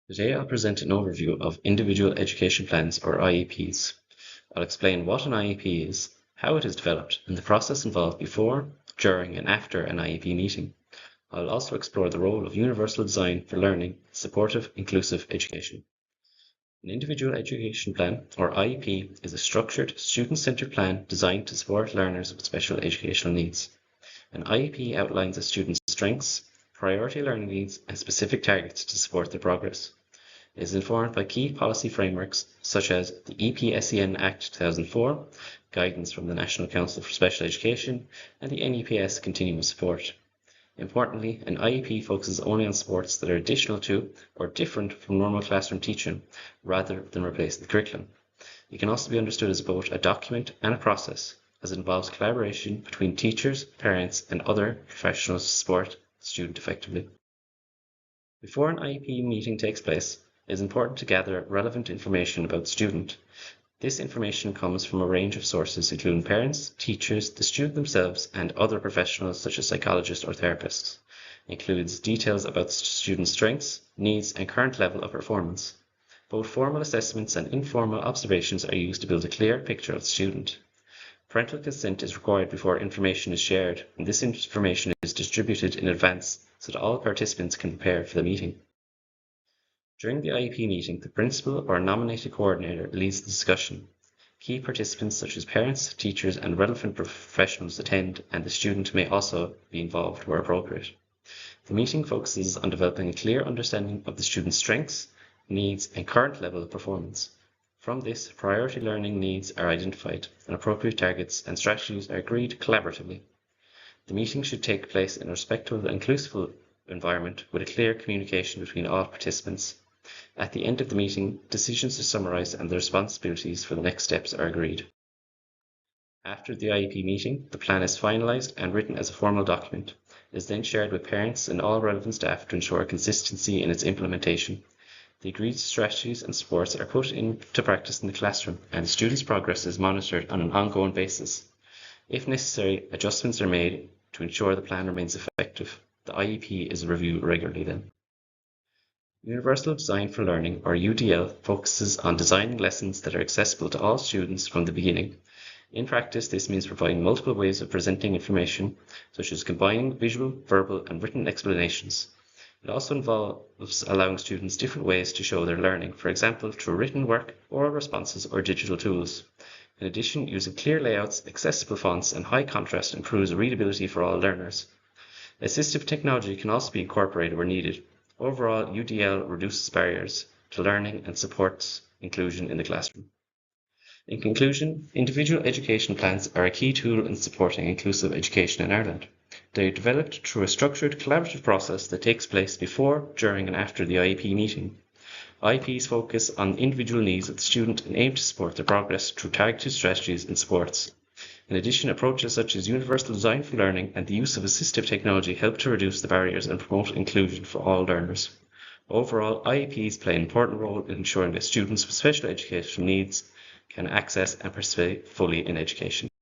Today I'll present an overview of Individual Education Plans or IEPs. I'll explain what an IEP is, how it is developed, and the process involved before, during, and after an IEP meeting. I'll also explore the role of universal design for learning, supportive, inclusive education. An Individual Education Plan, or IEP, is a structured, student-centered plan designed to support learners with special educational needs. An IEP outlines a student's strengths, priority learning needs, and specific targets to support their progress. It is informed by key policy frameworks such as the EP-SEN Act 2004, guidance from the National Council for Special Education, and the NEPS Continuous Support. Importantly, an IEP focuses only on supports that are additional to or different from normal classroom teaching, rather than replace the curriculum. It can also be understood as both a document and a process, as it involves collaboration between teachers, parents, and other professionals to support the student effectively. Before an IEP meeting takes place, it is important to gather relevant information about the student. This information comes from a range of sources including parents, teachers, the student themselves, and other professionals such as psychologists or therapists. It includes details about the student's strengths, needs, and current level of performance. Both formal assessments and informal observations are used to build a clear picture of the student. Parental consent is required before information is shared, and this information is distributed in advance so that all participants can prepare for the meeting. During the IEP meeting, the principal or nominated coordinator leads the discussion. Key participants such as parents, teachers, and relevant professionals attend, and the student may also be involved where appropriate. The meeting focuses on developing a clear understanding of the student's strengths, needs, and current level of performance. From this, priority learning needs are identified, and appropriate targets and strategies are agreed collaboratively. The meeting should take place in a respectful and inclusive environment with a clear communication between all participants. At the end of the meeting, decisions are summarized and the responsibilities for the next steps are agreed. After the IEP meeting, the plan is finalized and written as a formal document. It is then shared with parents and all relevant staff to ensure consistency in its implementation. The agreed strategies and supports are put into practice in the classroom, and the student's progress is monitored on an ongoing basis. If necessary, adjustments are made to ensure the plan remains effective. The IEP is reviewed regularly then. Universal Design for Learning, or UDL, focuses on designing lessons that are accessible to all students from the beginning. In practice, this means providing multiple ways of presenting information, such as combining visual, verbal, and written explanations. It also involves allowing students different ways to show their learning, for example, through written work, oral responses, or digital tools. In addition, using clear layouts, accessible fonts, and high contrast improves readability for all learners. Assistive technology can also be incorporated where needed. Overall, UDL reduces barriers to learning and supports inclusion in the classroom. In conclusion, individual education plans are a key tool in supporting inclusive education in Ireland. They are developed through a structured, collaborative process that takes place before, during, and after the IEP meeting. IEPs focus on the individual needs of the student and aim to support their progress through targeted strategies and supports. In addition, approaches such as universal design for learning and the use of assistive technology help to reduce the barriers and promote inclusion for all learners. Overall, IEPs play an important role in ensuring that students with special educational needs can access and participate fully in education.